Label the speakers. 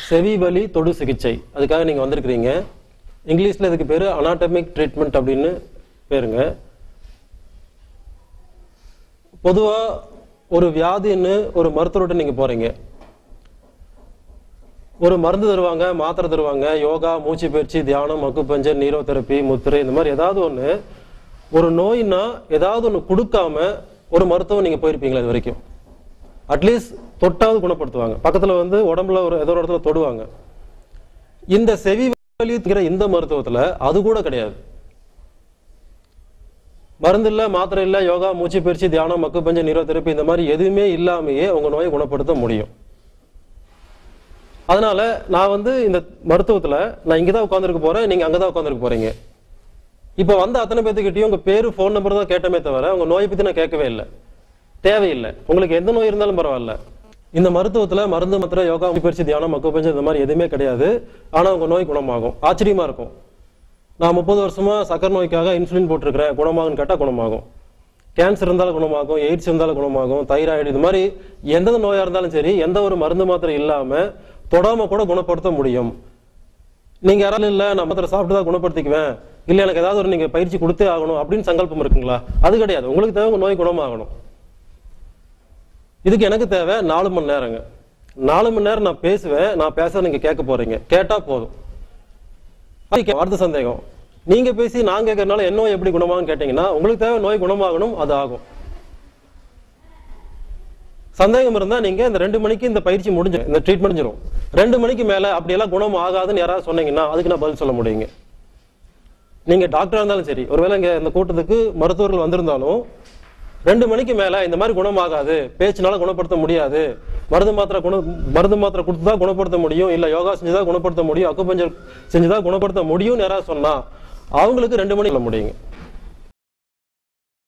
Speaker 1: செவி வலி தொடு சிகிச்சை அதுக்காக நீங்க வந்திருக்கிறீங்க. இங்கிலீஷ்ல இதுக்கு பேரு அனாட்டமிக் ட்ரீட்மெண்ட் அப்படின்னு பேருங்க. பொதுவா ஒரு வியாதின்னு ஒரு மருத்துவர்கிட்ட நீங்க போறீங்க, ஒரு மருந்து தருவாங்க, மாத்திரை தருவாங்க, யோகா, மூச்சு பயிற்சி, தியானம், அக்குபஞ்சர், நீரோ தெரப்பி, முத்திரை, இந்த மாதிரி ஏதாவது ஒண்ணு. ஒரு நோயினா ஏதாவது ஒண்ணு கொடுக்காம ஒரு மருத்துவம் நீங்க போயிருப்பீங்களா இது வரைக்கும்? அட்லீஸ்ட் தொட்டாவது குணப்படுத்துவாங்க, பக்கத்துல வந்து உடம்புல ஒரு ஏதோ ஒரு இடத்துல தொடுவாங்க. இந்த செவி வலிங்கிற இந்த மருத்துவத்துல அது கூட கிடையாது. மருந்து இல்ல, மாத்திரை இல்ல, யோகா, மூச்சு பயிற்சி, தியானம், அக்குபஞ்சர், நீரோ தெரப்பி, இந்த மாதிரி எதுவுமே இல்லாமையே உங்க நோயை குணப்படுத்த முடியும். அதனால நான் வந்து இந்த மருத்துவத்துல நான் இங்கதான் உட்காந்துருக்க போறேன், நீங்க அங்கதான் உட்காந்துருக்க போறீங்க. இப்ப வந்த அத்தனை பேத்துக்கிட்டையும் உங்க பேரு, போன் நம்பர் தான் கேட்டமே தவிர உங்க நோயை பத்தி நான் கேட்கவே இல்லை. தேவையில்லை. உங்களுக்கு எந்த நோய் இருந்தாலும் பரவாயில்ல. இந்த மருத்துவத்துல மருந்து, மாத்திரை, யோகா, பயிற்சி, தியானம், அக்குபஞ்சர் இந்த மாதிரி எதுவுமே கிடையாது. ஆனா உங்க நோய் குணமாகும். ஆச்சரியமா இருக்கும். நான் 30 வருஷமா சக்கரை நோய்க்காக இன்சுலின் போட்டிருக்கிறேன், குணமாகும்னு கேட்டா குணமாகும். கேன்சர் இருந்தாலும் குணமாகும், எய்ட்ஸ் இருந்தாலும் குணமாகும், தைராய்டு, இது மாதிரி எந்த நோயா இருந்தாலும் சரி, எந்த ஒரு மருந்து மாத்திரை இல்லாம தொடாம கூட குணப்படுத்த முடியும். நீங்க யாராலும் இல்ல நான் மாத்திரை சாப்பிட்டு தான் குணப்படுத்திக்குவேன், இல்ல எனக்கு ஏதாவது ஒரு நீங்க பயிற்சி கொடுத்தே ஆகணும் அப்படின்னு சங்கல்பம் இருக்குங்களா? அது கிடையாது. உங்களுக்கு தேவை உங்க நோய் குணமாகணும். இதுக்கு எனக்கு தேவை 4 மணி நேரங்க. 4 மணி நேரம் நான் பேசுவேன், நான் பேச நீங்க கேட்க போறீங்க, கேட்டா போதும். அடுத்த சந்தேகம், நீங்க பேசி நான் கேட்கறதுனால என்ன நோய் எப்படி குணமாகும் கேட்டீங்கன்னா, உங்களுக்கு தேவை நோய் குணமாகணும், அது ஆகும். சந்தேகம் இருந்தா நீங்க இந்த 2 மணிக்கு இந்த பயிற்சி முடிஞ்சு இந்த ட்ரீட்மெண்ட் முடிஞ்சிடும். 2 மணிக்கு மேல அப்படியெல்லாம் குணம் ஆகாதுன்னு யாராவது சொன்னீங்கன்னா அதுக்கு நான் பதில் சொல்ல முடியுங்க. நீங்க டாக்டரா இருந்தாலும் சரி, ஒருவேளை இங்க இந்த கூட்டத்துக்கு மருத்துவர்கள் வந்திருந்தாலும் 2 மணிக்கு மேல இந்த மாதிரி குணமாகாது, பேச்சுனால குணப்படுத்த முடியாது, மருந்து மாத்திரை கொடுத்துதான் குணப்படுத்த முடியும், இல்ல யோகா செஞ்சுதான் குணப்படுத்த முடியும், அக்குபஞ்சர் செஞ்சுதான் குணப்படுத்த முடியும்னு யாராவது சொன்னா அவங்களுக்கு 2 மணிக்கு சொல்ல முடியுங்க.